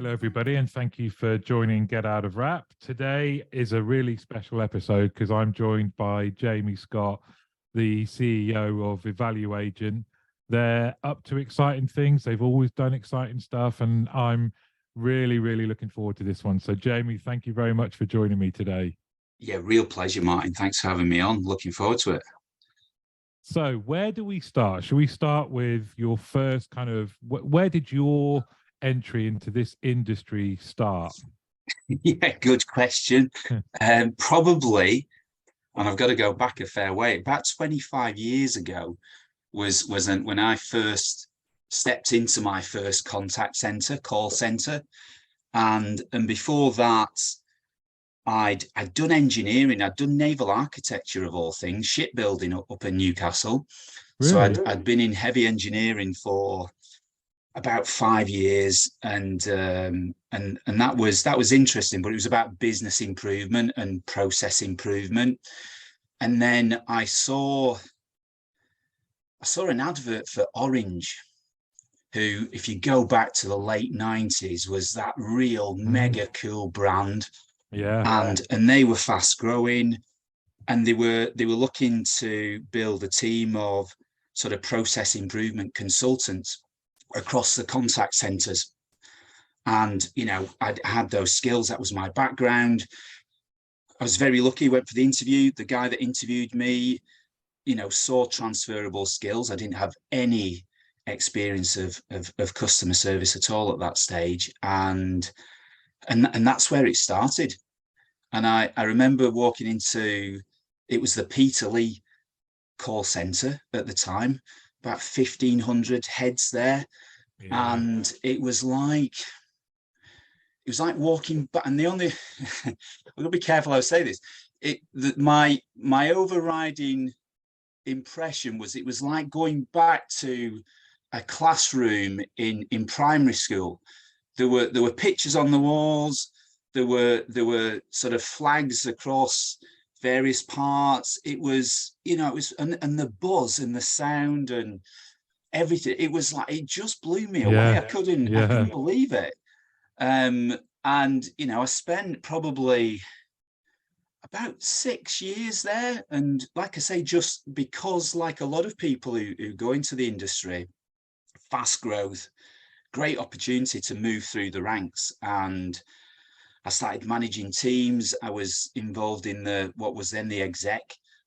Hello, everybody, and thank you for joining Get Out of Rap. Today is a really special episode because I'm joined by Jaime Scott, the CEO of evaluagent. They're up to exciting things. They've always done exciting stuff, and I'm really, really looking forward to this one. So, Jaime, thank you very much for joining me today. Yeah, real pleasure, Martin. Thanks for having me on. Looking forward to it. So, where do we start? Should we start with your first kind of where did your entry into this industry start? Yeah, good question. Probably, and I've got to go back a fair way. About 25 years ago was when I first stepped into my first contact center, call center, and before that, I'd done engineering. I'd done naval architecture of all things, shipbuilding up in Newcastle. So Really? I'd been in heavy engineering for about 5 years, and that was interesting, but it was about business improvement and process improvement. And then I saw an advert for Orange, who, if you go back to the late 90s, was that real mega cool brand. Yeah. And they were fast growing, and they were looking to build a team of sort of process improvement consultants across the contact centers. And, I had those skills. That was my background. I was very lucky, went for the interview. The guy that interviewed me, saw transferable skills. I didn't have any experience of customer service at all at that stage. And that's where it started. And I remember walking into, it was the Peter Lee call center at the time, about 1,500 heads there. Yeah. And it was like walking back. And the only, we've got to be careful how I say this. My overriding impression was it was like going back to a classroom in primary school. There were pictures on the walls. There were sort of flags across various parts. It was, and the buzz and the sound and everything. It was like, it just blew me away. I couldn't believe it. And I spent probably about 6 years there. And like I say, just because, like a lot of people who go into the industry, fast growth, great opportunity to move through the ranks. And I started managing teams. I was involved in what was then the exec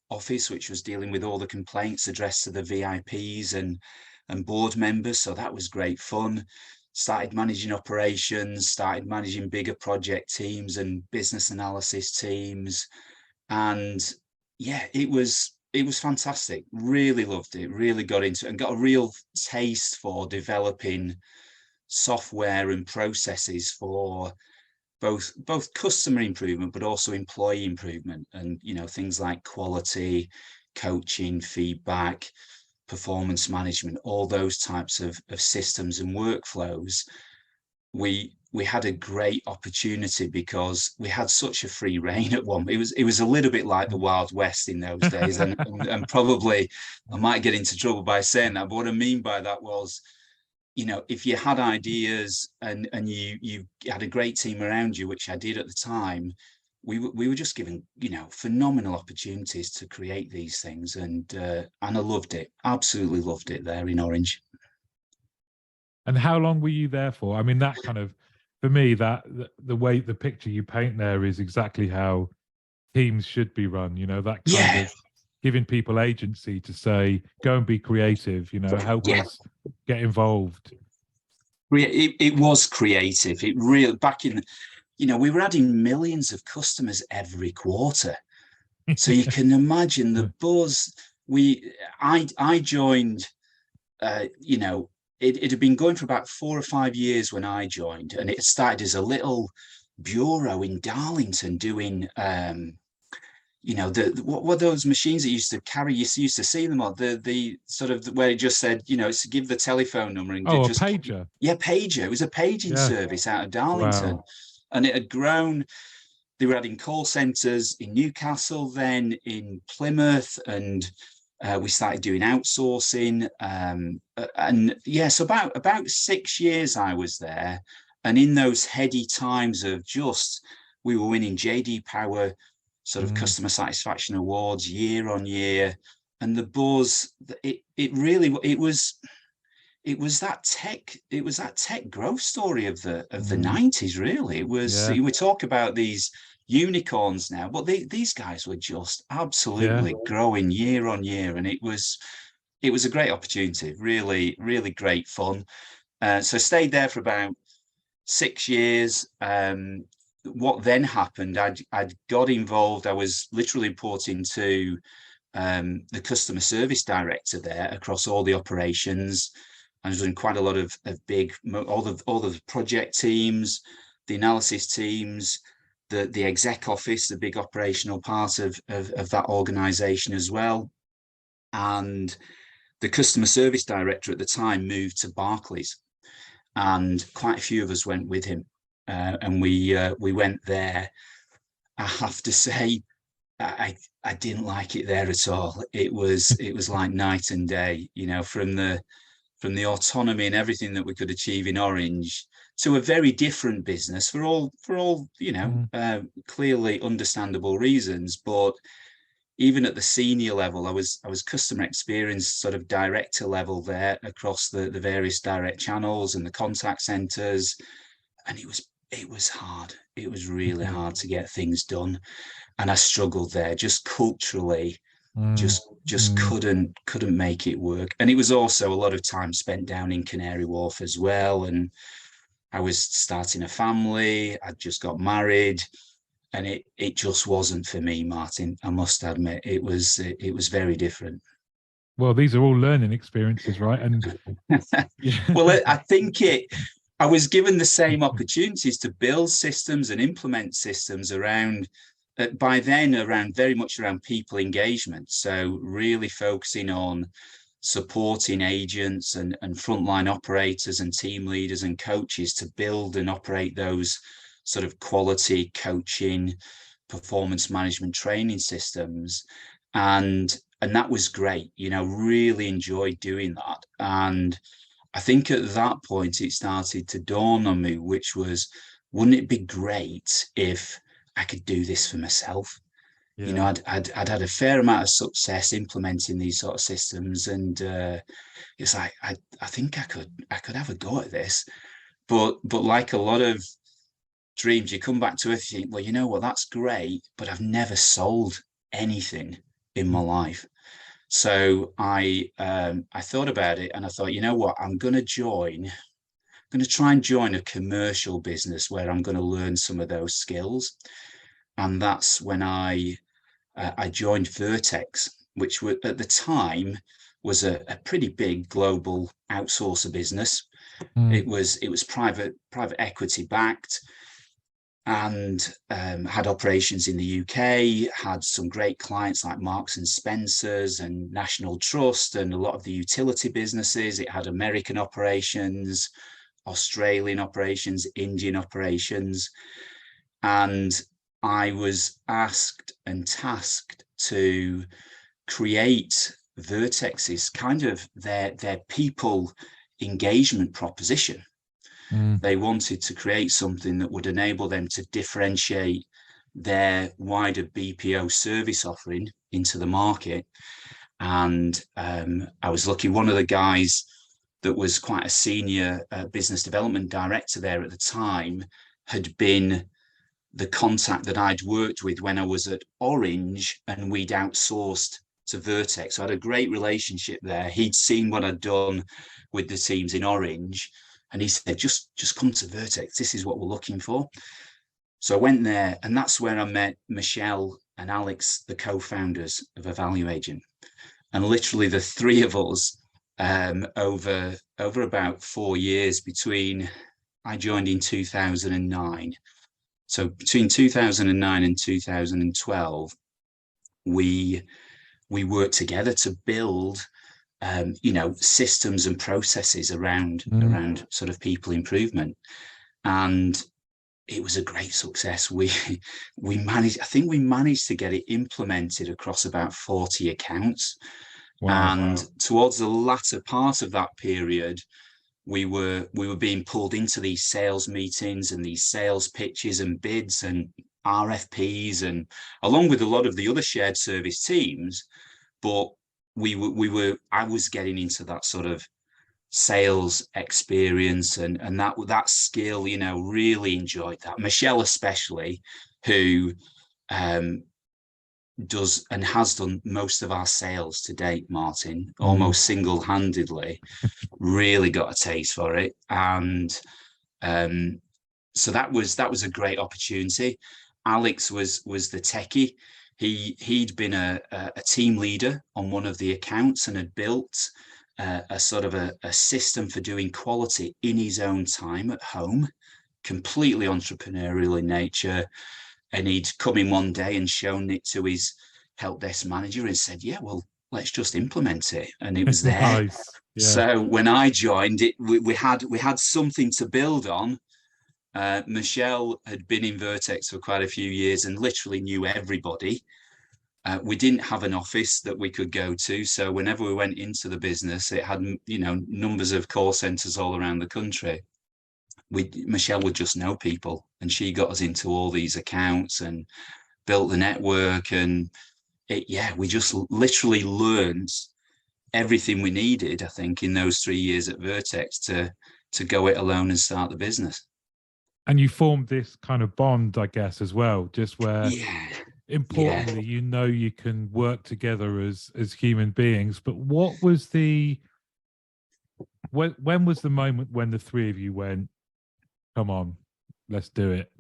office, which was dealing with all the complaints addressed to the VIPs and board members. So that was great fun. Started managing operations, started managing bigger project teams and business analysis teams. And yeah, it was fantastic. Really loved it, really got into it, and got a real taste for developing software and processes for both customer improvement, but also employee improvement, and things like quality, coaching, feedback, performance management, all those types of systems and workflows. We had a great opportunity because we had such a free reign at one. It was a little bit like the Wild West in those days, and probably I might get into trouble by saying that, but what I mean by that was, if you had ideas and you had a great team around you, which I did at the time, we were just given, phenomenal opportunities to create these things. And I loved it, absolutely loved it there in Orange. And how long were you there for? I mean, that kind of, for me, that the way the picture you paint there is exactly how teams should be run, that kind of giving people agency to say, go and be creative, help us get involved. It was creative. It really, back in, we were adding millions of customers every quarter. So you can imagine the buzz. I joined, it had been going for about 4 or 5 years when I joined, and it started as a little bureau in Darlington doing, what were those machines that used to carry? You used to see them on the sort of where it just said, it's to give the telephone number and a just pager. Yeah, pager. It was a paging service out of Darlington. Wow. And it had grown. They were adding call centers in Newcastle, then in Plymouth, and we started doing outsourcing. So about 6 years I was there. And in those heady times of we were winning JD Power sort of customer satisfaction awards year on year, and the buzz, it was that tech growth story of the 90s. Really, it was. We talk about these unicorns now, but these guys were just absolutely growing year on year, and it was a great opportunity. Really, really great fun. So stayed there for about 6 years. What then happened? I'd got involved. I was literally reporting to the customer service director there across all the operations. I was doing quite a lot of big, all the project teams, the analysis teams, the exec office, the big operational part of that organization as well. And the customer service director at the time moved to Barclays, and quite a few of us went with him. And we went there. I have to say, I didn't like it there at all. It was like night and day, from the autonomy and everything that we could achieve in Orange to a very different business for all clearly understandable reasons. But even at the senior level, I was customer experience sort of director level there across the various direct channels and the contact centers, and it was hard. It was really hard to get things done, and I struggled there just culturally. Just couldn't make it work. And it was also a lot of time spent down in Canary Wharf as well. And I was starting a family. I'd just got married, and it just wasn't for me, Martin. I must admit, it was very different. Well, these are all learning experiences, right? And well, I think I was given the same opportunities to build systems and implement systems around. By then, very much around people engagement. So really focusing on supporting agents and frontline operators and team leaders and coaches to build and operate those sort of quality coaching, performance management training systems. And that was great, really enjoyed doing that. And I think at that point, it started to dawn on me, which was, wouldn't it be great if I could do this for myself? I'd had a fair amount of success implementing these sort of systems, and it's like I think I could have a go at this. But like a lot of dreams, you come back to it and think, well, you know what, that's great, but I've never sold anything in my life. So I thought about it, and I thought, you know what, I'm going to try and join a commercial business where I'm going to learn some of those skills. And that's when I joined Vertex, which at the time was a pretty big global outsourcer business. It was private equity backed, and had operations in the UK, had some great clients like Marks and Spencers and National Trust and a lot of the utility businesses. It had American operations, Australian operations, Indian operations. And I was asked and tasked to create Vertex's kind of their people engagement proposition. They wanted to create something that would enable them to differentiate their wider BPO service offering into the market. And I was lucky, one of the guys that was quite a senior business development director there at the time had been the contact that I'd worked with when I was at Orange, and we'd outsourced to Vertex. So I had a great relationship there. He'd seen what I'd done with the teams in Orange, and he said, just come to Vertex. This is what we're looking for. So I went there, and that's where I met Michelle and Alex, the co-founders of evaluagent. And literally the three of us, over about 4 years between, I joined in 2009. So between 2009 and 2012, we worked together to build systems and processes around sort of people improvement. And it was a great success. We managed to get it implemented across about 40 accounts. Wow. And towards the latter part of that period, we were being pulled into these sales meetings and these sales pitches and bids and RFPs, and along with a lot of the other shared service teams. But I was getting into that sort of sales experience and that skill, really enjoyed that. Michelle especially, who does and has done most of our sales to date, Martin, almost single-handedly, really got a taste for it. And so that was a great opportunity. Alex was the techie. He'd been a team leader on one of the accounts and had built a sort of a system for doing quality in his own time at home, completely entrepreneurial in nature. And he'd come in one day and shown it to his help desk manager and said, yeah, well, let's just implement it. And it was there. Nice. Yeah. So when I joined it, we had something to build on. Michelle had been in Vertex for quite a few years and literally knew everybody. We didn't have an office that we could go to. So whenever we went into the business, it had, numbers of call centers all around the country. Michelle would just know people, and she got us into all these accounts and built the network. And we just literally learned everything we needed, I think, in those 3 years at Vertex to go it alone and start the business. And you formed this kind of bond, I guess, as well, just where importantly, you can work together as human beings. But what was when was the moment when the three of you went, come on, let's do it?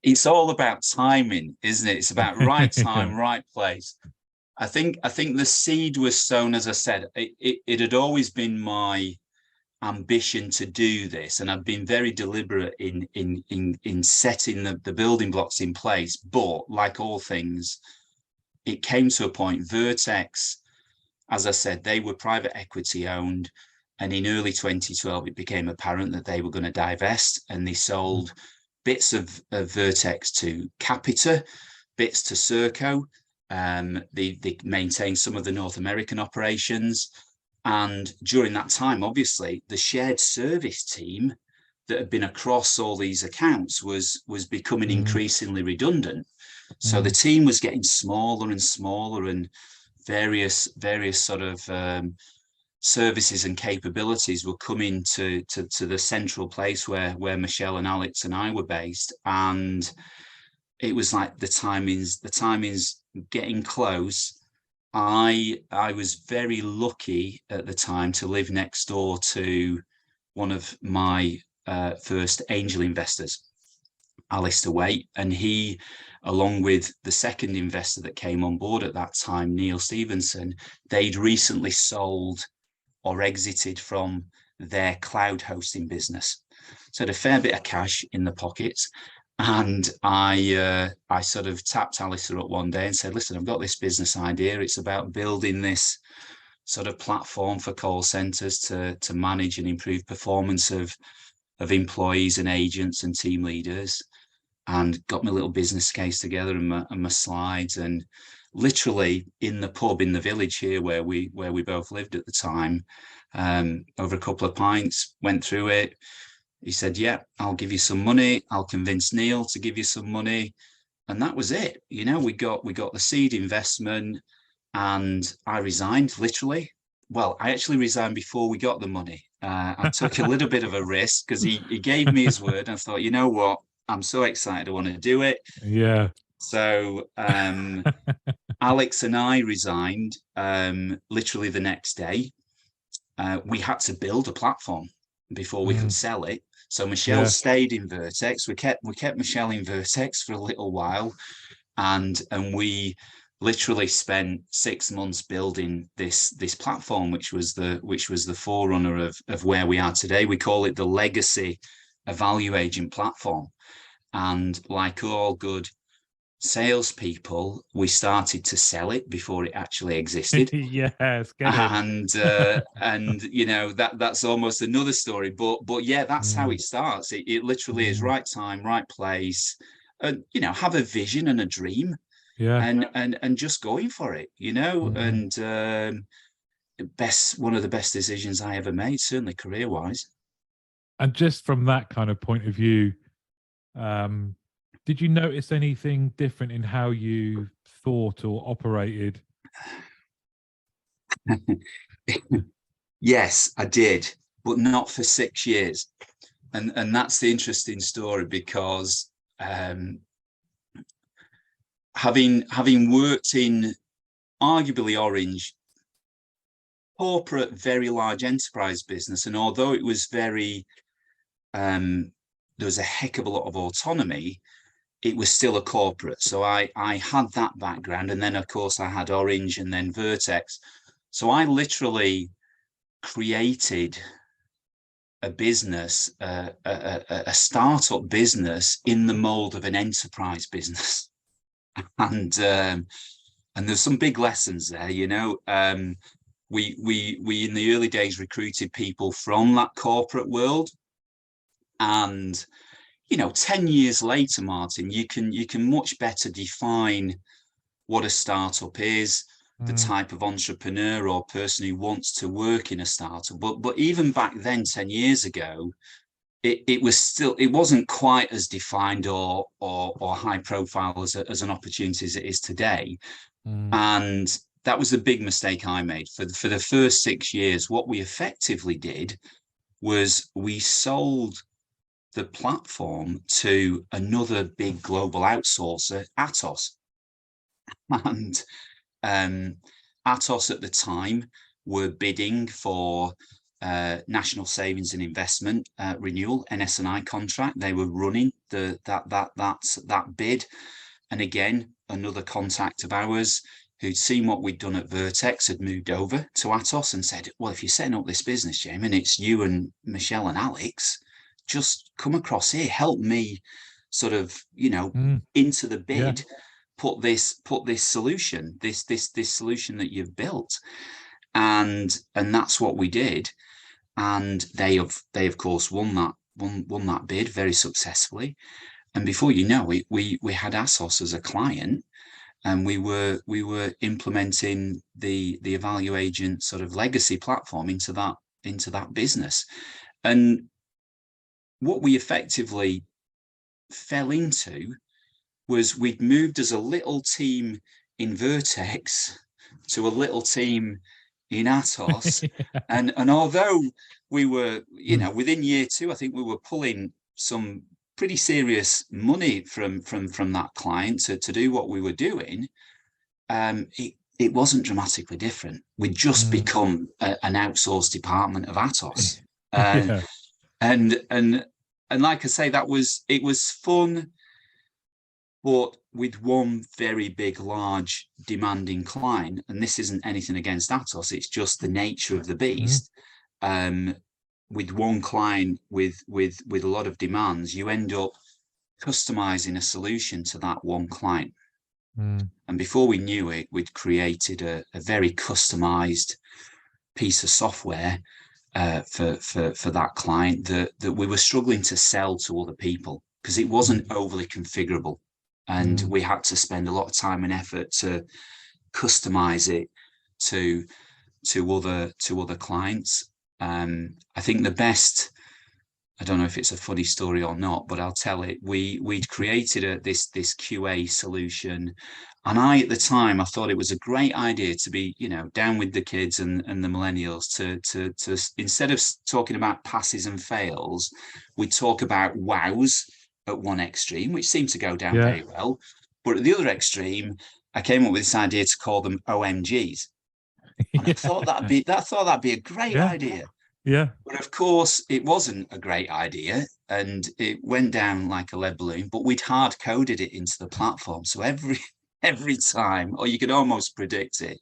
It's all about timing, isn't it? It's about right time, right place. I think the seed was sown, as I said. It had always been my ambition to do this, and I've been very deliberate in setting the building blocks in place. But like all things, it came to a point. Vertex, as I said, they were private equity owned. And in early 2012, it became apparent that they were going to divest, and they sold bits of Vertex to Capita, bits to Serco. They maintained some of the North American operations. And during that time, obviously, the shared service team that had been across all these accounts was becoming increasingly redundant. So the team was getting smaller and smaller, and various sort of services and capabilities were coming to the central place where Michelle and Alex and I were based. And it was like the timing's getting close. I was very lucky at the time to live next door to one of my first angel investors, Alistair Waite, and he, along with the second investor that came on board at that time, Neil Stevenson, they'd recently sold or exited from their cloud hosting business. So had a fair bit of cash in the pockets. And I sort of tapped Alistair up one day and said, listen, I've got this business idea. It's about building this sort of platform for call centers to manage and improve performance of employees and agents and team leaders. And got my little business case together and my slides, and literally in the pub in the village here where we both lived at the time, over a couple of pints, went through it. He said, yeah, I'll give you some money. I'll convince Neil to give you some money. And that was it. We got the seed investment, and I resigned literally. Well, I actually resigned before we got the money. I took a little bit of a risk because he gave me his word. I thought, you know what? I'm so excited. I want to do it. Yeah. So Alex and I resigned literally the next day. We had to build a platform before we could sell it. So Michelle stayed in Vertex. We kept Michelle in Vertex for a little while, and we literally spent 6 months building this platform, which was the forerunner of where we are today. We call it the legacy evaluagent platform. And like all good salespeople, we started to sell it before it actually existed. Yes, and that's almost another story. But yeah, that's how it starts. It literally is right time, right place, and have a vision and a dream, and just going for it, and one of the best decisions I ever made, certainly career-wise. And just from that kind of point of view, did you notice anything different in how you thought or operated? Yes, I did, but not for 6 years. And that's the interesting story, because having worked in arguably Orange, corporate, very large enterprise business, and although it was very there was a heck of a lot of autonomy, it was still a corporate. So I had that background, and then of course I had Orange and then Vertex. So I literally created a business, a startup business in the mold of an enterprise business. And there's some big lessons there, you know. We in the early days recruited people from that corporate world, and 10 years later, Martin, you can much better define what a startup is, the type of entrepreneur or person who wants to work in a startup. But even back then, 10 years ago, it wasn't quite as defined or high profile as an opportunity as it is today. And that was the big mistake I made. For the first 6 years, what we effectively did was we sold the platform to another big global outsourcer, Atos. And Atos at the time were bidding for National Savings and Investment renewal, NS&I contract. They were running that bid. And again, another contact of ours who'd seen what we'd done at Vertex had moved over to Atos and said, well, if you're setting up this business, Jaime, and it's you and Michelle and Alex, just come across here, help me sort of, into the bid, yeah. put this solution, this solution that you've built. And that's what we did. And they of course won that bid very successfully. And before you know it, we had Atos as a client, and we were implementing the evaluagent sort of legacy platform into that business. And what we effectively fell into was we'd moved as a little team in Vertex to a little team in Atos. Yeah. And although we were, within year 2, I think we were pulling some pretty serious money from that client to do what we were doing, it wasn't dramatically different. We'd just become an outsourced department of Atos. Yeah. And like I say, it was fun, but with one very big, large, demanding client. And this isn't anything against Atos; it's just the nature of the beast. With one client with a lot of demands, you end up customizing a solution to that one client. And before we knew it, we'd created a very customized piece of software for that client that we were struggling to sell to other people because it wasn't overly configurable, and we had to spend a lot of time and effort to customize it to other clients. I think the best, I don't know if it's a funny story or not, but I'll tell it. We'd created this QA solution, and at the time, I thought it was a great idea to be, down with the kids and the millennials to instead of talking about passes and fails, we talk about wows at one extreme, which seemed to go down very well. But at the other extreme, I came up with this idea to call them OMGs. And I thought that'd be a great idea. Yeah. But of course, it wasn't a great idea, and it went down like a lead balloon. But we'd hard coded it into the platform, so every time, or you could almost predict it,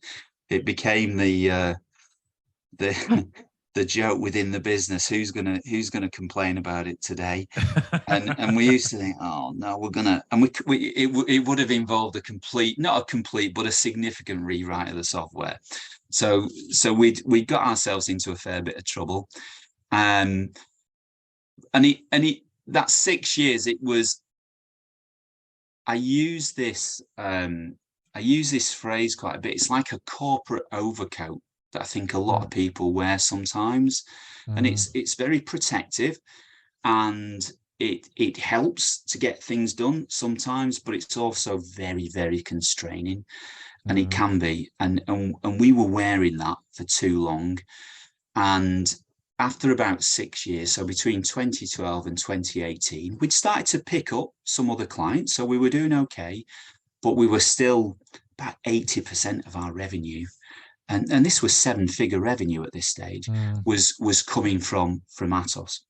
it became the joke within the business. Who's gonna complain about it today? And we used to think, oh no, we're gonna, and it would have involved not a complete, but a significant rewrite of the software. So we got ourselves into a fair bit of trouble. And that 6 years, it was, I use this phrase quite a bit. It's like a corporate overcoat. that I think a lot of people wear sometimes. And it's very protective, and it helps to get things done sometimes, but it's also very, very constraining, and it can be. And we were wearing that for too long. And after about 6 years, so between 2012 and 2018, we'd started to pick up some other clients. So we were doing okay, but we were still about 80% of our revenue. And this was 7-figure revenue at this stage, was coming from Atos.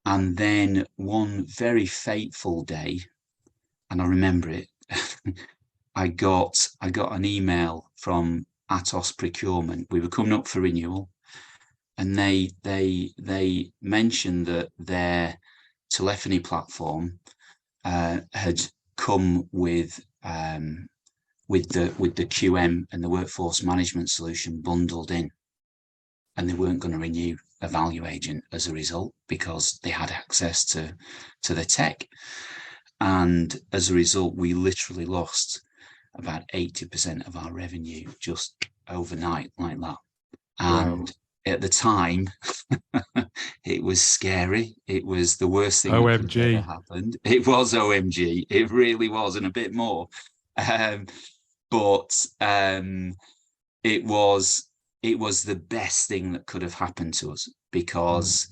And then one very fateful day, and I remember it, I got an email from Atos procurement. We were coming up for renewal, and they mentioned that their telephony platform had come with the QM and the workforce management solution bundled in, and they weren't going to renew evaluagent as a result, because they had access to the tech. And as a result, we literally lost about 80% of our revenue just overnight like that. And at the time, it was scary. It was the worst thing that could have ever happened. It was OMG. It really was, and a bit more. But it was the best thing that could have happened to us, because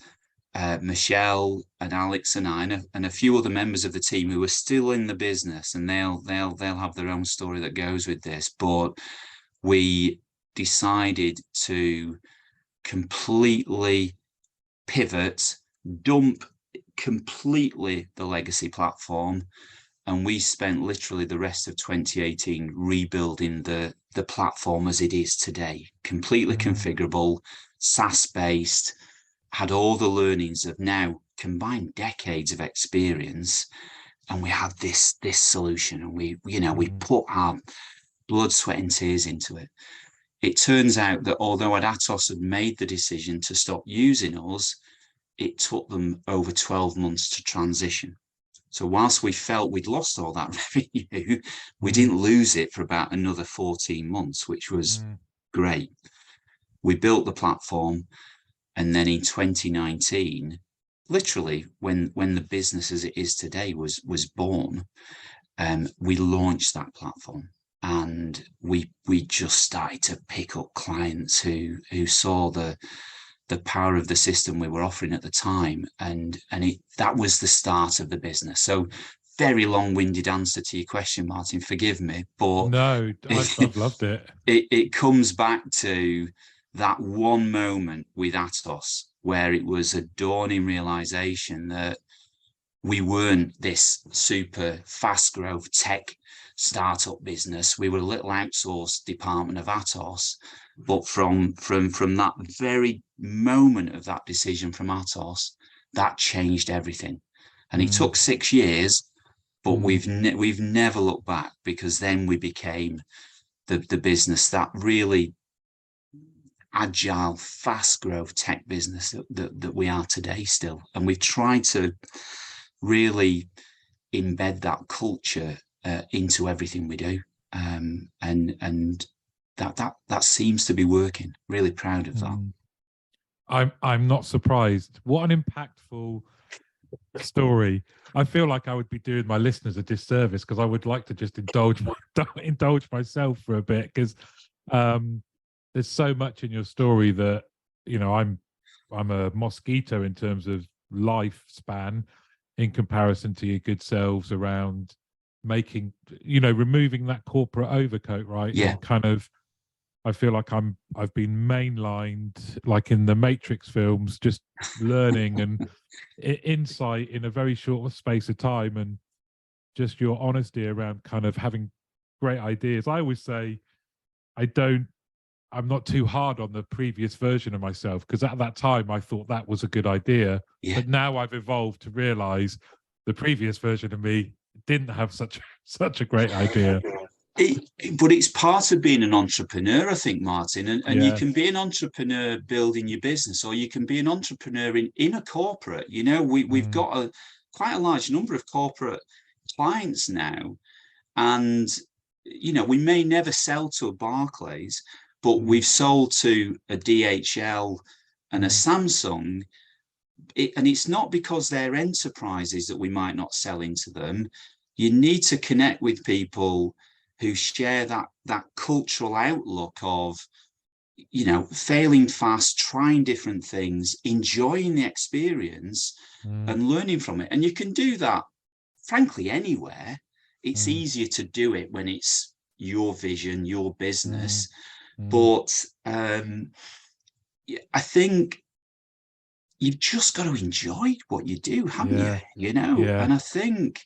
Michelle and Alex and I and a few other members of the team who are still in the business, and they'll have their own story that goes with this, but we decided to completely pivot, dump completely the legacy platform, and we spent literally the rest of 2018 rebuilding the platform as it is today, completely configurable, SaaS-based, had all the learnings of now combined decades of experience, and we had this solution, and we put our blood, sweat, and tears into it. It turns out that although Atos had made the decision to stop using us, it took them over 12 months to transition. So whilst we felt we'd lost all that revenue, we didn't lose it for about another 14 months, which was great. We built the platform, and then in 2019, literally when the business as it is today was born, we launched that platform. And we just started to pick up clients who saw the power of the system we were offering at the time, and that was the start of the business. So very long-winded answer to your question, Martin, forgive me, but no, I've loved it. It comes back to that one moment with Atos where it was a dawning realization that we weren't this super fast growth tech startup business. We were a little outsourced department of Atos, but from that very moment of that decision from Atos, that changed everything. And it took 6 years, but we've never looked back, because then we became the business, that really agile, fast growth tech business that we are today still. And we've tried to really embed that culture into everything we do, and that seems to be working. Really proud of that. I'm not surprised. What an impactful story. I feel like I would be doing my listeners a disservice, because I would like to just indulge myself for a bit, because there's so much in your story that, I'm a mosquito in terms of lifespan in comparison to your good selves around making, removing that corporate overcoat, right? Yeah. And kind of, I feel like I've been mainlined, like in the Matrix films, just learning and insight in a very short space of time, and just your honesty around kind of having great ideas. I always say I'm not too hard on the previous version of myself, because at that time I thought that was a good idea. Yeah. But now I've evolved to realize the previous version of me didn't have such a great idea. But it's part of being an entrepreneur, I think, Martin. And you can be an entrepreneur building your business, or you can be an entrepreneur in a corporate. We've got quite a large number of corporate clients now, and we may never sell to a Barclays, but we've sold to a DHL and a Samsung. And it's not because they're enterprises that we might not sell into them. You need to connect with people who share that cultural outlook of, failing fast, trying different things, enjoying the experience and learning from it. And you can do that, frankly, anywhere. It's easier to do it when it's your vision, your business. But I think you've just got to enjoy what you do, haven't you? And I think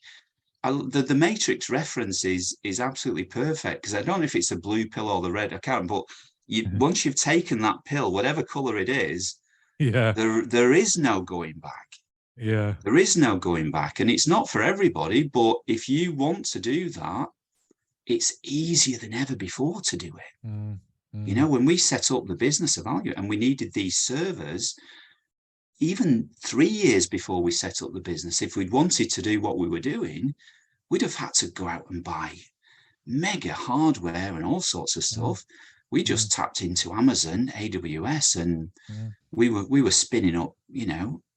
the Matrix reference is absolutely perfect, because I don't know if it's a blue pill or the red, I can't, but once you've taken that pill, whatever color it is, there is no going back. There is no going back. And it's not for everybody, but if you want to do that, it's easier than ever before to do it. When we set up the business of Value and we needed these servers, even 3 years before we set up the business, if we'd wanted to do what we were doing, we'd have had to go out and buy mega hardware and all sorts of stuff. We just tapped into Amazon, AWS, and we were spinning up,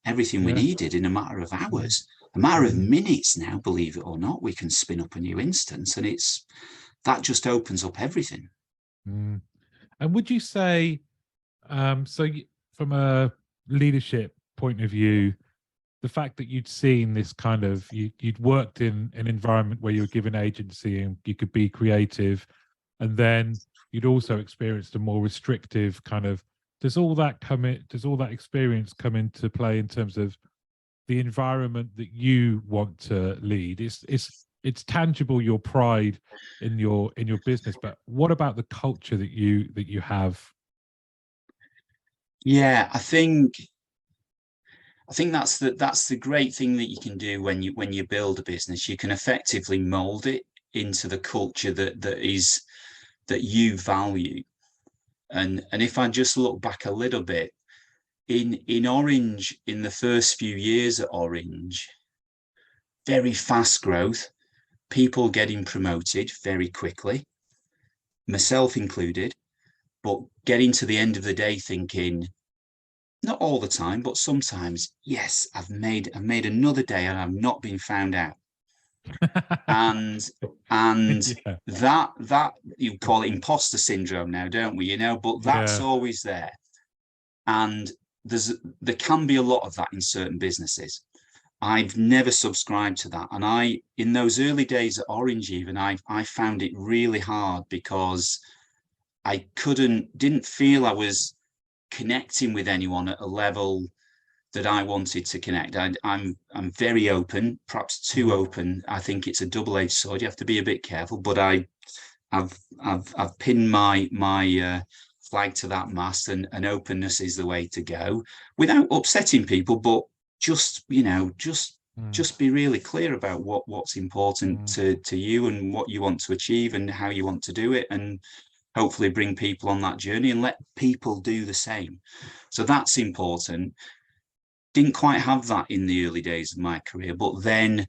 everything we needed in a matter of hours, a matter of minutes now, believe it or not. We can spin up a new instance, and that just opens up everything. And would you say, from a leadership point of view, the fact that you'd seen this kind of, you'd worked in an environment where you were given agency and you could be creative, and then you'd also experienced a more restrictive kind of, does all that experience come into play in terms of the environment that you want to lead? It's tangible, your pride in your business, but what about the culture that you have? Yeah, I think that's the great thing that you can do when you build a business. You can effectively mold it into the culture that you value. And if I just look back a little bit, in Orange, in the first few years at Orange, very fast growth, people getting promoted very quickly, myself included, but getting to the end of the day thinking, not all the time, but sometimes, yes, I've made another day and I've not been found out. and that you call it imposter syndrome now, don't we? But that's always there. And there can be a lot of that in certain businesses. I've never subscribed to that. And in those early days at Orange, even, I found it really hard because I didn't feel I was connecting with anyone at a level that I wanted to connect. I'm very open, perhaps too open. I think it's a double-edged sword. You have to be a bit careful, but I've pinned my flag to that mast, and openness is the way to go, without upsetting people, but just be really clear about what's important to you and what you want to achieve and how you want to do it, and hopefully bring people on that journey and let people do the same. So that's important. Didn't quite have that in the early days of my career, but then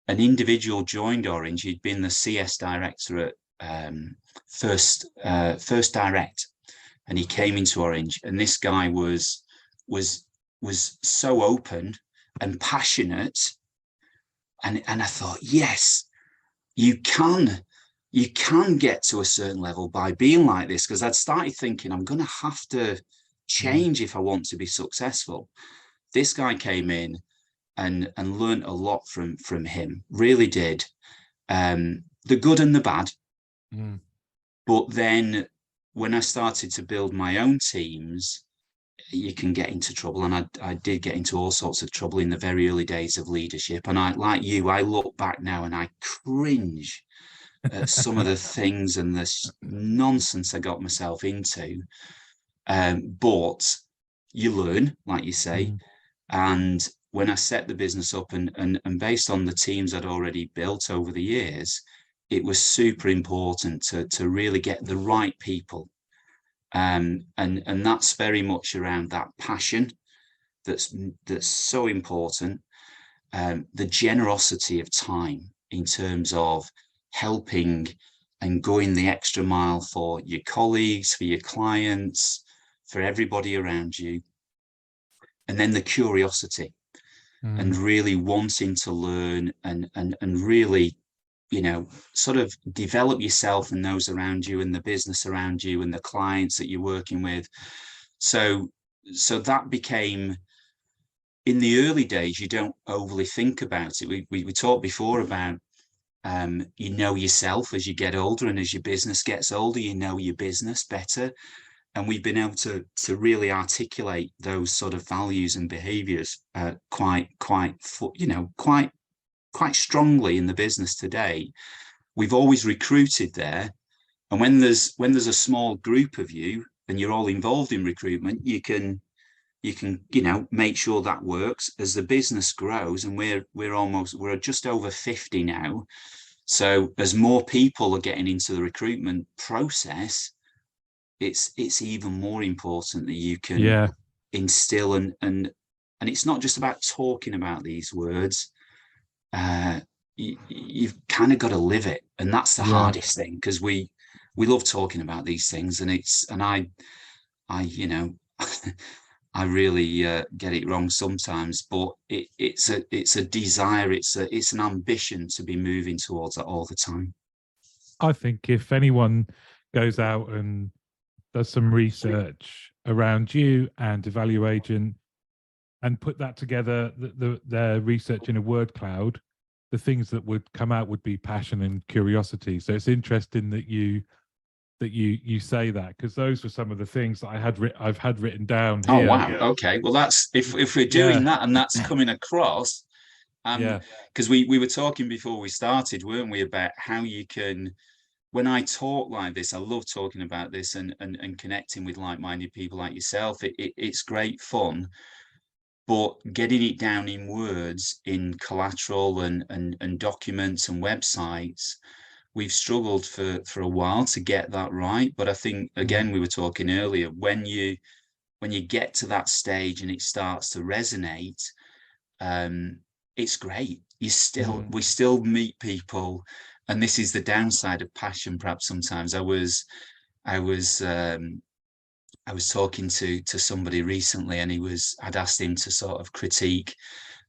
an individual joined Orange. He'd been the CS director at First Direct, and he came into Orange, and this guy was so open and passionate, and I thought, yes, you can get to a certain level by being like this, because I'd started thinking I'm going to have to change if I want to be successful. This guy came in and learned a lot from him, really did, the good and the bad. But then when I started to build my own teams, you can get into trouble, and I did get into all sorts of trouble in the very early days of leadership. And I look back now and I cringe at some of the things and the nonsense I got myself into. But you learn, like you say. And when I set the business up and based on the teams I'd already built over the years, it was super important to really get the right people. And that's very much around that passion that's so important. The generosity of time in terms of helping and going the extra mile for your colleagues, for your clients, for everybody around you. And then the curiosity and really wanting to learn and really, you know, sort of develop yourself and those around you and the business around you and the clients that you're working with. So that became, in the early days, you don't overly think about it. We talked before about, you know yourself as you get older, and as your business gets older, you know your business better. And we've been able to really articulate those sort of values and behaviors quite strongly in the business today. We've always recruited there. And when there's a small group of you and you're all involved in recruitment, you can make sure that works. As the business grows, and we're just over 50 now, so as more people are getting into the recruitment process, it's even more important that you can instill and it's not just about talking about these words. You've kind of got to live it, and that's the hardest thing, because we love talking about these things, and I I really get it wrong sometimes, but it's a desire, it's an ambition to be moving towards that all the time. I think if anyone goes out and does some research around you and evaluagent and put that together, their research in a word cloud, the things that would come out would be passion and curiosity. So it's interesting that you say that, because those were some of the things that I've had written down here. Oh wow, okay. Well, that's if we're doing that and that's coming across, because we were talking before we started, weren't we, about how you can, when I talk like this, I love talking about this and connecting with like-minded people like yourself. It's great fun, but getting it down in words, in collateral and documents and websites, we've struggled for a while to get that right. But I think, again, we were talking earlier, when you get to that stage and it starts to resonate, it's great. We still meet people, and this is the downside of passion. Perhaps sometimes I was talking to somebody recently, and I'd asked him to sort of critique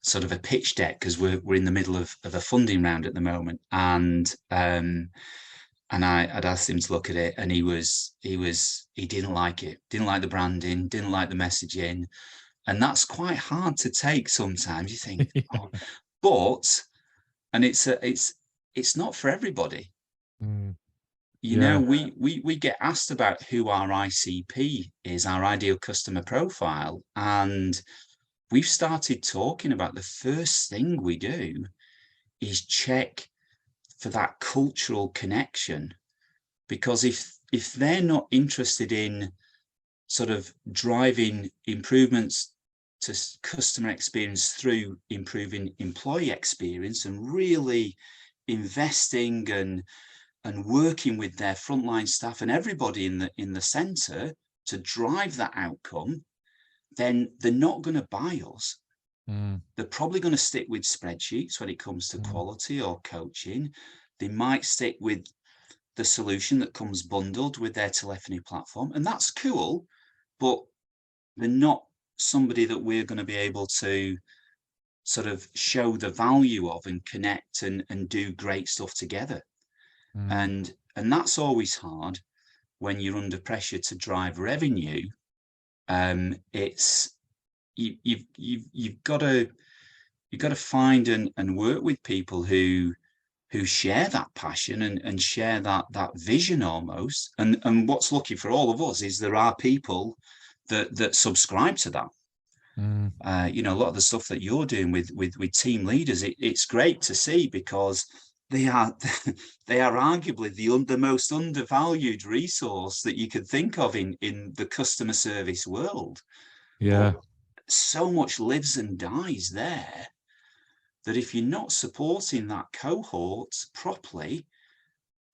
sort of a pitch deck, because we're in the middle of a funding round at the moment, and I'd asked him to look at it, and he didn't like it, didn't like the branding, didn't like the messaging, and that's quite hard to take sometimes. You think, but it's not for everybody. You know, we get asked about who our ICP is, our ideal customer profile, and we've started talking about the first thing we do is check for that cultural connection, because if they're not interested in sort of driving improvements to customer experience through improving employee experience and really investing and working with their frontline staff and everybody in the center to drive that outcome, then they're not going to buy us. They're probably going to stick with spreadsheets when it comes to quality or coaching. They might stick with the solution that comes bundled with their telephony platform, and that's cool, but they're not somebody that we're going to be able to sort of show the value of and connect and do great stuff together. And that's always hard when you're under pressure to drive revenue. It's you've got to find and work with people who share that passion and share that vision almost. And what's lucky for all of us is there are people that subscribe to that. You know, a lot of the stuff that you're doing with team leaders, it's great to see, because they are arguably the most undervalued resource that you could think of in the customer service world. But so much lives and dies there that if you're not supporting that cohort properly,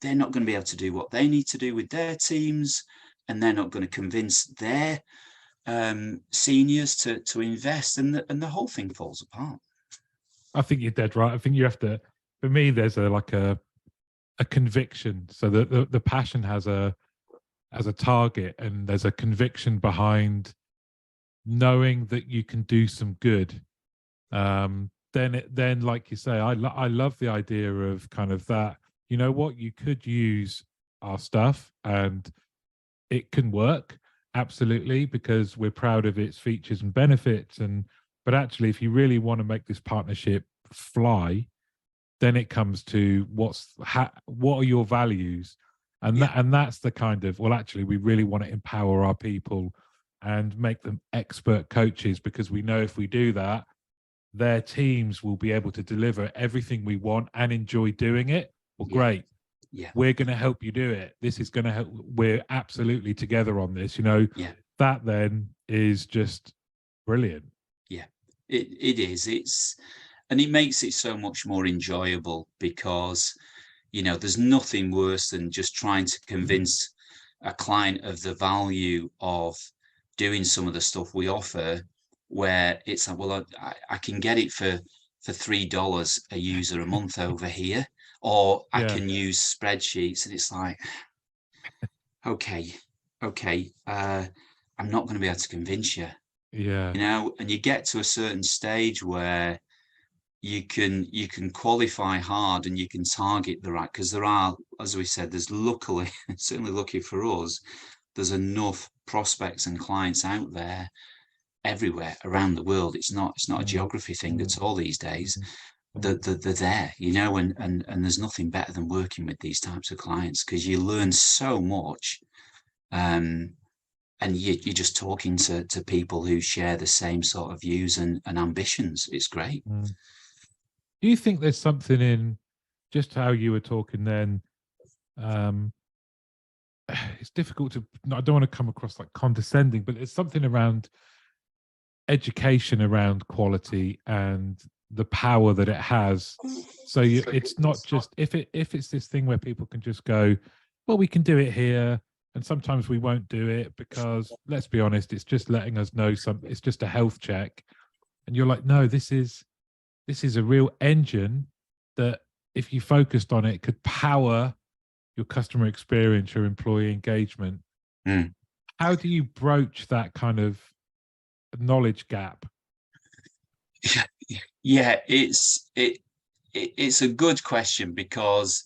they're not going to be able to do what they need to do with their teams, and they're not going to convince their seniors to invest, and the whole thing falls apart. I think you're dead right. I think you have to, for me, there's a a conviction, so that the passion has a target, and there's a conviction behind knowing that you can do some good. Then like you say, I love the idea of kind of that, you know what, you could use our stuff and it can work, absolutely, because we're proud of its features and benefits. And but actually, if you really want to make this partnership fly, then it comes to what are your values, and that's the kind of, well, actually, we really want to empower our people and make them expert coaches, because we know if we do that, their teams will be able to deliver everything we want and enjoy doing it. Well, great. Yeah. We're going to help you do it. This is going to help. We're absolutely together on this. That then is just brilliant. Yeah, it is. And it makes it so much more enjoyable, because, there's nothing worse than just trying to convince a client of the value of doing some of the stuff we offer, where it's like, well, I can get it for $3 a user a month over here, or I can use spreadsheets, and it's like, okay, I'm not going to be able to convince you. And you get to a certain stage where you can qualify hard, and you can target the right, because there are, as we said, there's luckily, certainly lucky for us, there's enough prospects and clients out there everywhere around the world. It's not a geography thing at all these days. They're there, and there's nothing better than working with these types of clients, because you learn so much. And you're just talking to people who share the same sort of views and ambitions. It's great. Do you think there's something in just how you were talking then? It's difficult to, I don't want to come across like condescending, but there's something around education around quality and the power that it has. So it's not just, if it's this thing where people can just go, well, we can do it here, and sometimes we won't do it because, let's be honest, it's just letting us know something. It's just a health check, and you're like, no, this is a real engine that, if you focused on it, could power your customer experience, your employee engagement. How do you broach that kind of knowledge gap? Yeah, it's a good question, because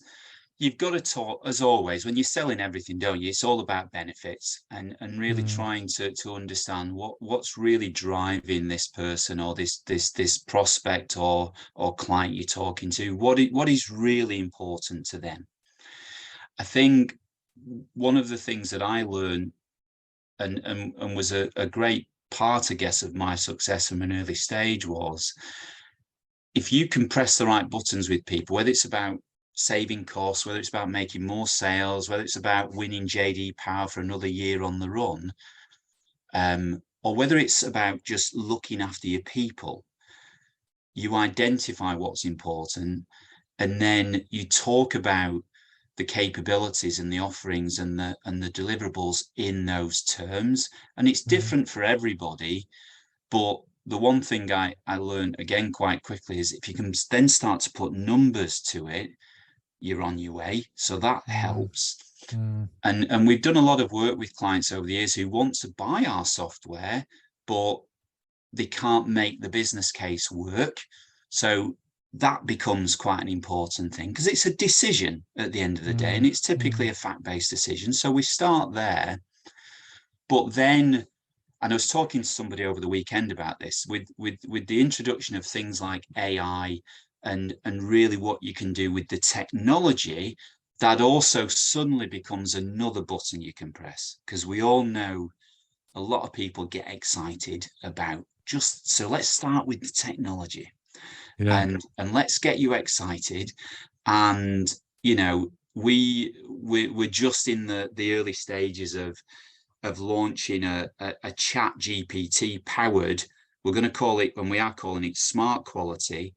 you've got to talk, as always, when you're selling everything, don't you? It's all about benefits, and really trying to understand what's really driving this person, or this prospect or client you're talking to. What is really important to them? I think one of the things that I learned, and was a great part, I guess, of my success from an early stage, was, if you can press the right buttons with people, whether it's about saving costs, whether it's about making more sales, whether it's about winning JD Power for another year on the run, or whether it's about just looking after your people, you identify what's important, and then you talk about the capabilities and the offerings and the deliverables in those terms. And it's different for everybody, but the one thing I learned, again, quite quickly, is if you can then start to put numbers to it, you're on your way. So that helps. And we've done a lot of work with clients over the years who want to buy our software, but they can't make the business case work. So that becomes quite an important thing, because it's a decision at the end of the day, and it's typically a fact-based decision. So we start there. But then, and I was talking to somebody over the weekend about this, with the introduction of things like AI, and really what you can do with the technology, that also suddenly becomes another button you can press, because we all know a lot of people get excited about so let's start with the technology, and let's get you excited. And we're just in the early stages of launching a ChatGPT powered, we're going to call it, and we are calling it, smart quality.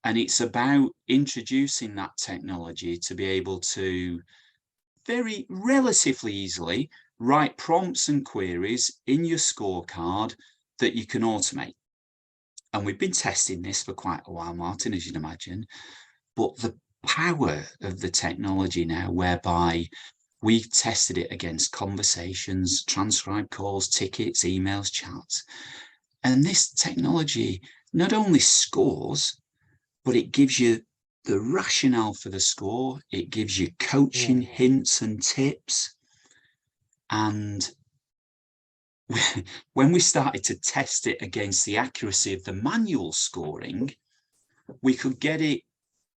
And it's about introducing that technology to be able to very relatively easily write prompts and queries in your scorecard that you can automate. And we've been testing this for quite a while, Martin, as you'd imagine. But power of the technology now, whereby we've tested it against conversations, transcribed calls, tickets, emails, chats. And this technology not only scores, but it gives you the rationale for the score. It gives you coaching hints and tips. And when we started to test it against the accuracy of the manual scoring, we could get it,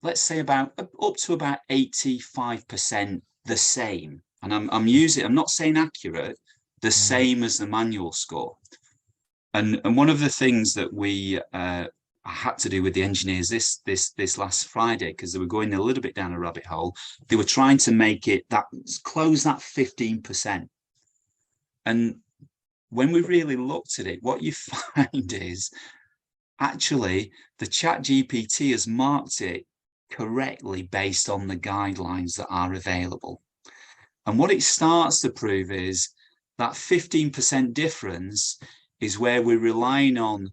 let's say, about up to about 85% the same. And I'm not saying accurate, the same as the manual score. And one of the things that we I had to do with the engineers this last Friday, because they were going a little bit down a rabbit hole. They were trying to make it close that 15%. And when we really looked at it, what you find is actually the ChatGPT has marked it correctly based on the guidelines that are available. And what it starts to prove is that 15% difference is where we're relying on,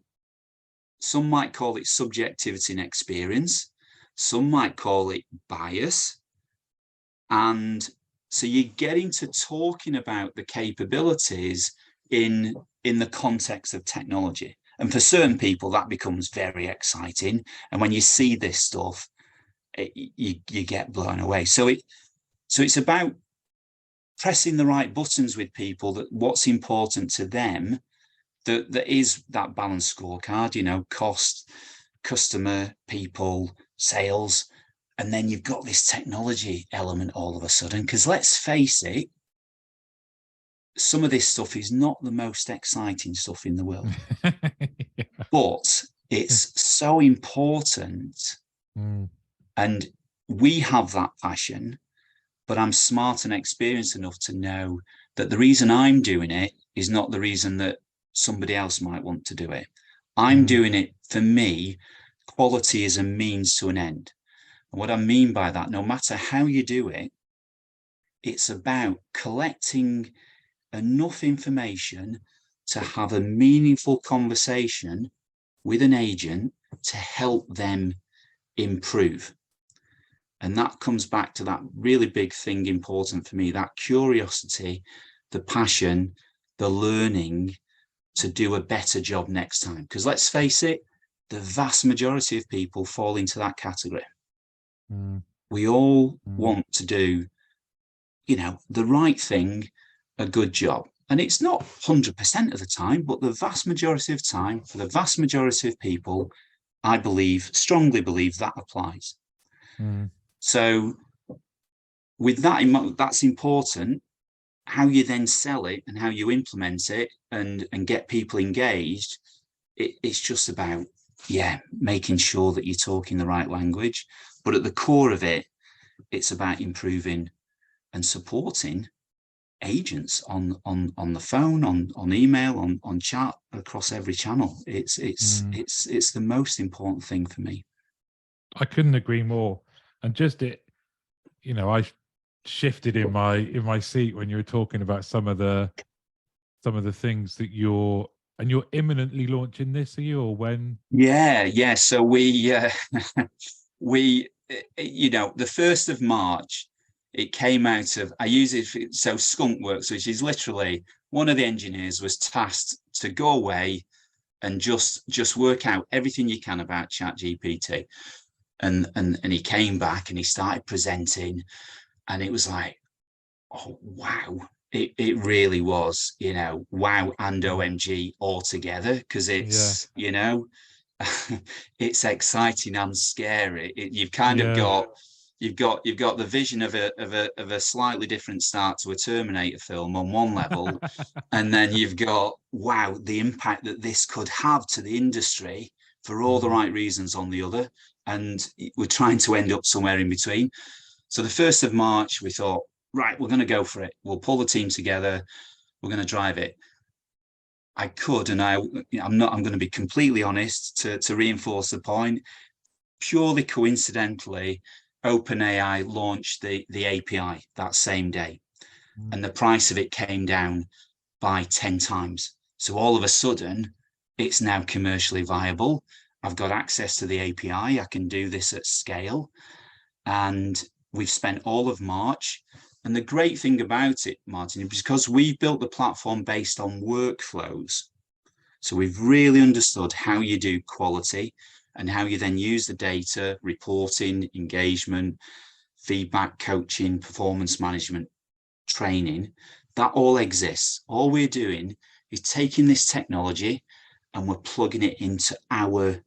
some might call it subjectivity and experience, some might call it bias. And so you're getting to talking about the capabilities in the context of technology. And for certain people, that becomes very exciting. And when you see this stuff, you get blown away. So it's about pressing the right buttons with people, that what's important to them, that is that balanced scorecard, you know, cost, customer, people, sales. And then you've got this technology element all of a sudden, because let's face it, some of this stuff is not the most exciting stuff in the world. Yeah. But it's so important. And we have that passion, but I'm smart and experienced enough to know that the reason I'm doing it is not the reason that somebody else might want to do it. I'm doing it for me. Quality is a means to an end. And what I mean by that, no matter how you do it, it's about collecting enough information to have a meaningful conversation with an agent to help them improve. And that comes back to that really big thing important for me, that curiosity, the passion, the learning to do a better job next time. Because let's face it, the vast majority of people fall into that category. We all want to do, you know, the right thing, a good job. And it's not 100% of the time, but the vast majority of time, for the vast majority of people, I strongly believe that applies. So with that, that's important. How you then sell it and how you implement it and get people engaged, it's just about, making sure that you're talking the right language. But at the core of it, it's about improving and supporting agents on the phone, on email, on chat, across every channel. It's the most important thing for me. I couldn't agree more. And just I shifted in my seat when you were talking about some of the things that you're imminently launching this, are you, or when? Yeah. So we the 1st of March, it came out of, I use it, so Skunkworks, which is literally one of the engineers was tasked to go away and just work out everything you can about ChatGPT. And he came back and he started presenting, and it was like, oh, wow. It really was, wow and OMG all together, because it's, it's exciting and scary. You've kind of got, you've got the vision of a slightly different start to a Terminator film on one level, and then you've got, wow, the impact that this could have to the industry for all the right reasons on the other, and we're trying to end up somewhere in between. So the 1st of March, we thought, right, we're going to go for it. We'll pull the team together. We're going to drive it. I'm going to be completely honest to reinforce the point. Purely coincidentally, OpenAI launched the API that same day, and the price of it came down by 10 times. So all of a sudden, it's now commercially viable. I've got access to the API. I can do this at scale. and we've spent all of March. And the great thing about it, Martin, is because we've built the platform based on workflows. So we've really understood how you do quality and how you then use the data, reporting, engagement, feedback, coaching, performance management, training. That all exists. All we're doing is taking this technology and we're plugging it into our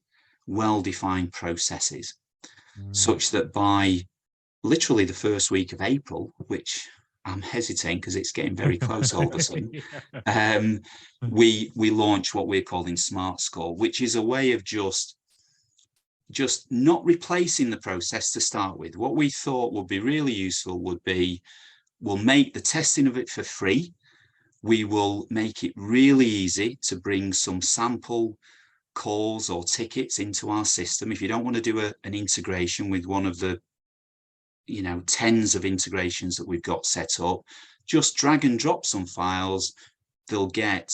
well-defined processes, such that by literally the first week of April, which I'm hesitating because it's getting very close all of a sudden, we launch what we're calling Smart Score, which is a way of just not replacing the process to start with. What we thought would be really useful would be, we'll make the testing of it for free. We will make it really easy to bring some sample calls or tickets into our system. If you don't want to do an integration with one of the tens of integrations that we've got set up, just drag and drop some files. They'll get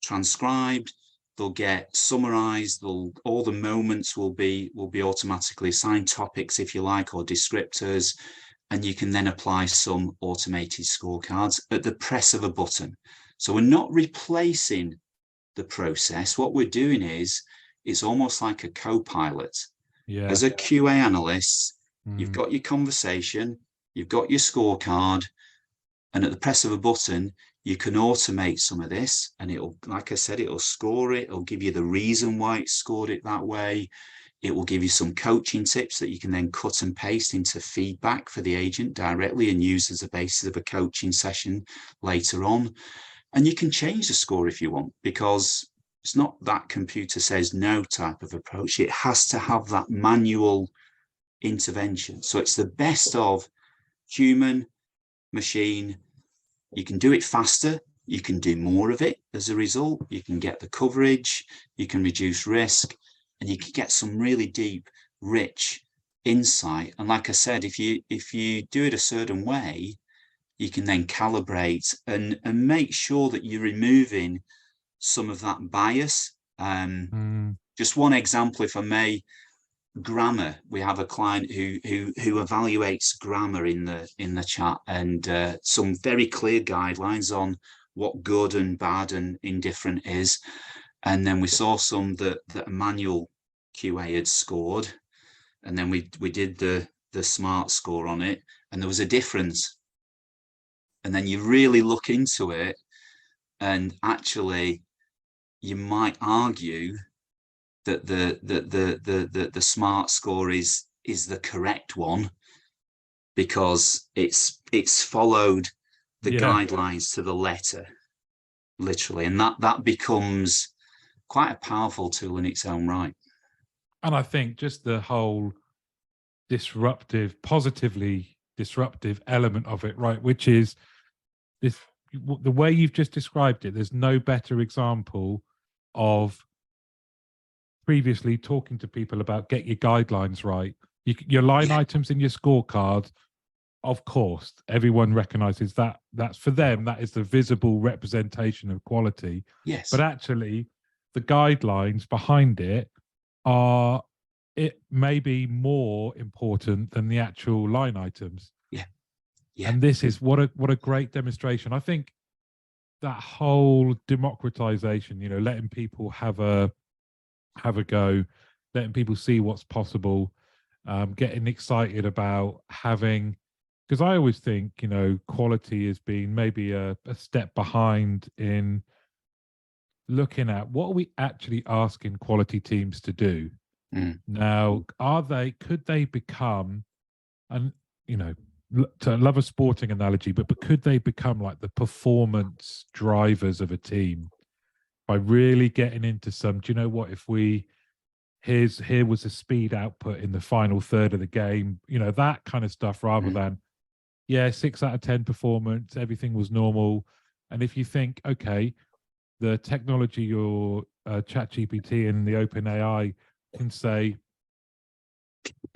transcribed, they'll get summarized, all the moments will be automatically assigned topics, if you like, or descriptors, and you can then apply some automated scorecards at the press of a button. So we're not replacing the process. What we're doing is, it's almost like a co-pilot. As a QA analyst, you've got your conversation, you've got your scorecard, and at the press of a button, you can automate some of this, and it'll, like I said, it'll score it. It'll give you the reason why it scored it that way. It will give you some coaching tips that you can then cut and paste into feedback for the agent directly and use as a basis of a coaching session later on. And you can change the score if you want, because it's not that computer says no type of approach. It has to have that manual intervention. So it's the best of human, machine. You can do it faster. You can do more of it as a result. You can get the coverage. You can reduce risk. And you can get some really deep, rich insight. And like I said, if you do it a certain way, you can then calibrate and make sure that you're removing some of that bias. Just one example, if I may, grammar. We have a client who evaluates grammar in the chat, and some very clear guidelines on what good and bad and indifferent is. And then we saw some that a manual QA had scored, and then we did the smart score on it, and there was a difference. And then you really look into it, and actually you might argue that the smart score is the correct one, because it's followed the guidelines to the letter, literally, and that becomes quite a powerful tool in its own right. And I think just the whole positively disruptive element of it, right, which is this, the way you've just described it, there's no better example of previously talking to people about get your guidelines right. Your line items in your scorecard, of course, everyone recognizes that. That's for them, that is the visible representation of quality. Yes. But actually, the guidelines behind it may be more important than the actual line items. Yeah. And this is what a great demonstration. I think that whole democratization, letting people have a go, letting people see what's possible, getting excited about having, because I always think, quality has been maybe a step behind in looking at what are we actually asking quality teams to do. Now, could they become, and to love a sporting analogy, but could they become like the performance drivers of a team by really getting into some, do you know what, if here was a speed output in the final third of the game, that kind of stuff, rather than 6 out of 10 performance, everything was normal. And if you think, okay, the technology, your ChatGPT and the OpenAI can say,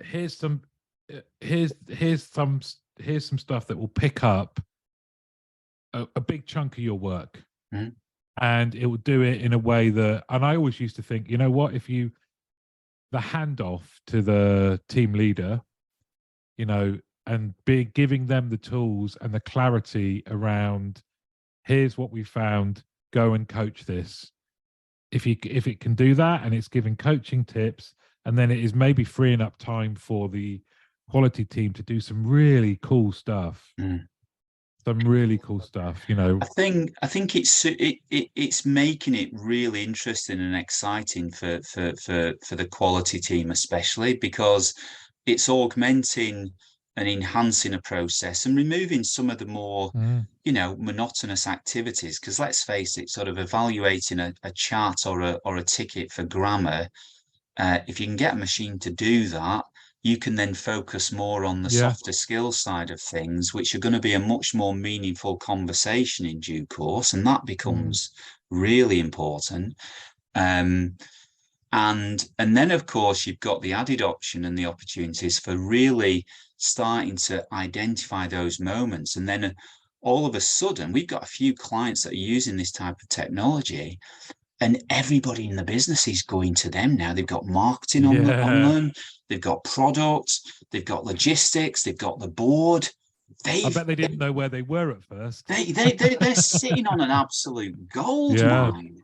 here's some stuff that will pick up a big chunk of your work, and it will do it in a way that, and I always used to think, what, if the handoff to the team leader you know, and giving them the tools and the clarity around, here's what we found, go and coach this. If it can do that, and it's giving coaching tips, and then it is maybe freeing up time for the quality team to do some really cool stuff. Some really cool stuff, you know. I think it's making it really interesting and exciting for the quality team, especially because it's augmenting and enhancing a process and removing some of the more you know, monotonous activities. Because let's face it, sort of evaluating a chart or a ticket for grammar, if you can get a machine to do that, you can then focus more on the softer skills side of things, which are going to be a much more meaningful conversation in due course, and that becomes really important. And then, of course, you've got the added option and the opportunities for really starting to identify those moments. And then all of a sudden, we've got a few clients that are using this type of technology, and everybody in the business is going to them now. They've got marketing on them, they've got products, they've got logistics, they've got the board. I bet they didn't know where they were at first. They're sitting on an absolute gold mine.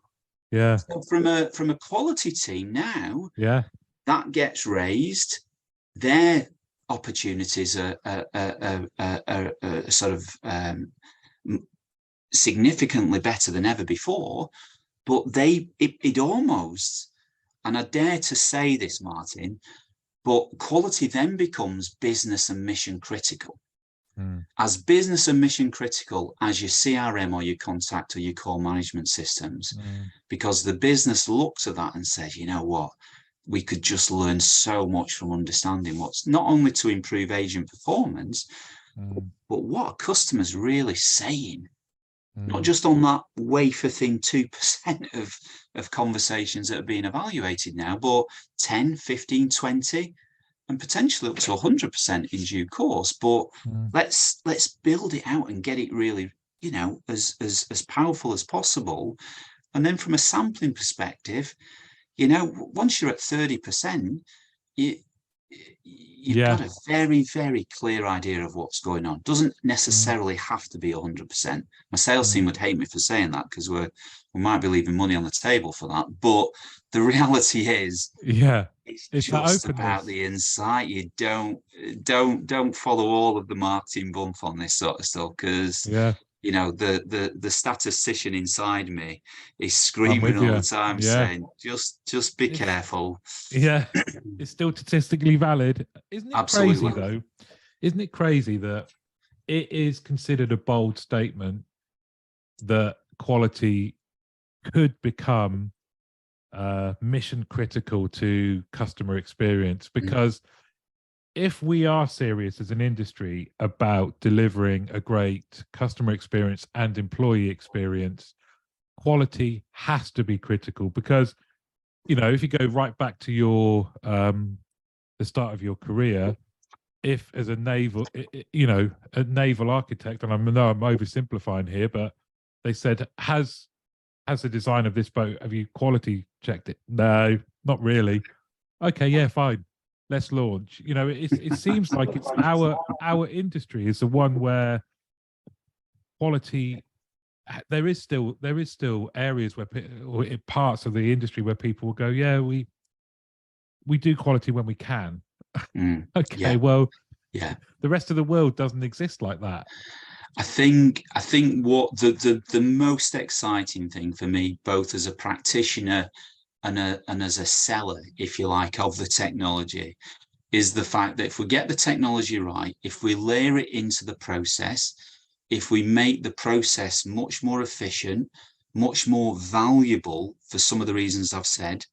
Yeah. So from a quality team now, that gets raised. Their opportunities are sort of significantly better than ever before. But it almost, and I dare to say this, Martin, but quality then becomes business and mission critical. As business and mission critical as your CRM or your contact or your call management systems, because the business looks at that and says, you know what, we could just learn so much from understanding what's not only to improve agent performance, but what are customers really saying? Not just on that wafer thin 2% of conversations that are being evaluated now, but 10, 15, 20, and potentially up to 100% in due course. But let's build it out and get it really, you know, as powerful as possible. And then from a sampling perspective, you know, once you're at 30%, you've got a very, very clear idea of what's going on. Doesn't necessarily have to be 100%. My sales team would hate me for saying that, because we might be leaving money on the table for that. But the reality is, it's just about the insight. You don't follow all of the marketing bump on this sort of stuff, because you know, the statistician inside me is screaming all the time, saying, just be careful. It's still statistically valid. Isn't it crazy though? Isn't it crazy that it is considered a bold statement that quality could become mission critical to customer experience? Because if we are serious as an industry about delivering a great customer experience and employee experience, quality has to be critical. Because, you know, if you go right back to your the start of your career, if as a naval, you know, a naval architect, and I know I'm oversimplifying here, but they said, has the design of this boat, have you quality checked it? No, not really. Okay, yeah, fine. Let's launch. You know, it seems like it's our industry is the one where quality. There is still areas where or parts of the industry where people will go, yeah, we do quality when we can. Okay, well, the rest of the world doesn't exist like that. I think what the most exciting thing for me, both as a practitioner and as a seller, if you like, of the technology, is the fact that if we get the technology right, if we layer it into the process, if we make the process much more efficient, much more valuable for some of the reasons I've said,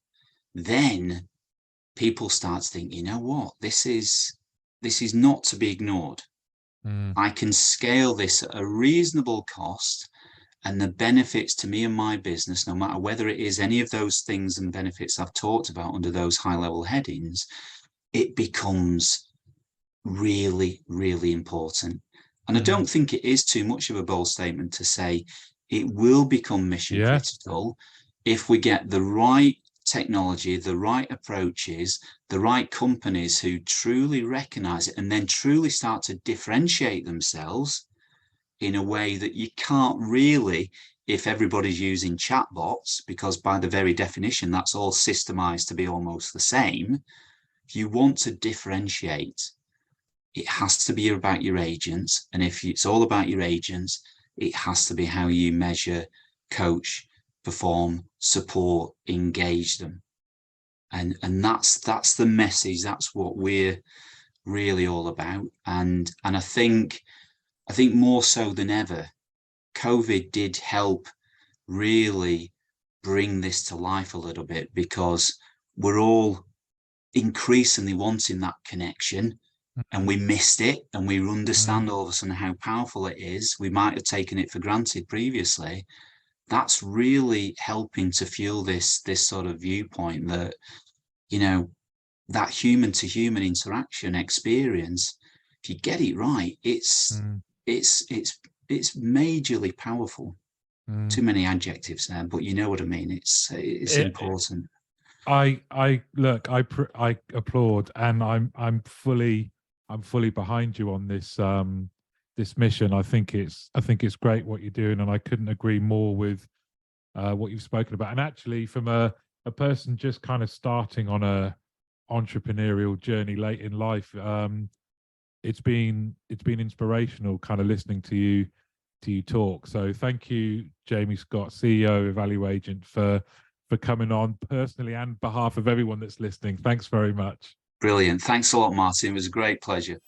then people start to think, you know what, this is not to be ignored. I can scale this at a reasonable cost, and the benefits to me and my business, no matter whether it is any of those things and benefits I've talked about under those high-level headings, it becomes really, really important. And I don't think it is too much of a bold statement to say it will become mission critical if we get the right technology, the right approaches, the right companies who truly recognize it and then truly start to differentiate themselves in a way that you can't really if everybody's using chatbots, because by the very definition, that's all systemized to be almost the same. If you want to differentiate, it has to be about your agents. And if it's all about your agents, it has to be how you measure, coach, perform, support, engage them. And that's the message. That's what we're really all about. And I think more so than ever, COVID did help really bring this to life a little bit, because we're all increasingly wanting that connection, and we missed it, and we understand all of a sudden how powerful it is. We might have taken it for granted previously. That's really helping to fuel this sort of viewpoint that, you know, that human to human interaction experience, if you get it right, it's majorly powerful. Too many adjectives there, but you know what I mean. It's important. I look, I applaud, and I'm fully behind you on this this mission. I think it's great what you're doing, and I couldn't agree more with what you've spoken about. And actually, from a person just kind of starting on a entrepreneurial journey late in life, it's been inspirational kind of listening to you talk. So thank you, Jaime Scott, CEO of evaluagent, for coming on personally and behalf of everyone that's listening. Thanks very much. Brilliant. Thanks a lot, Martin. It was a great pleasure.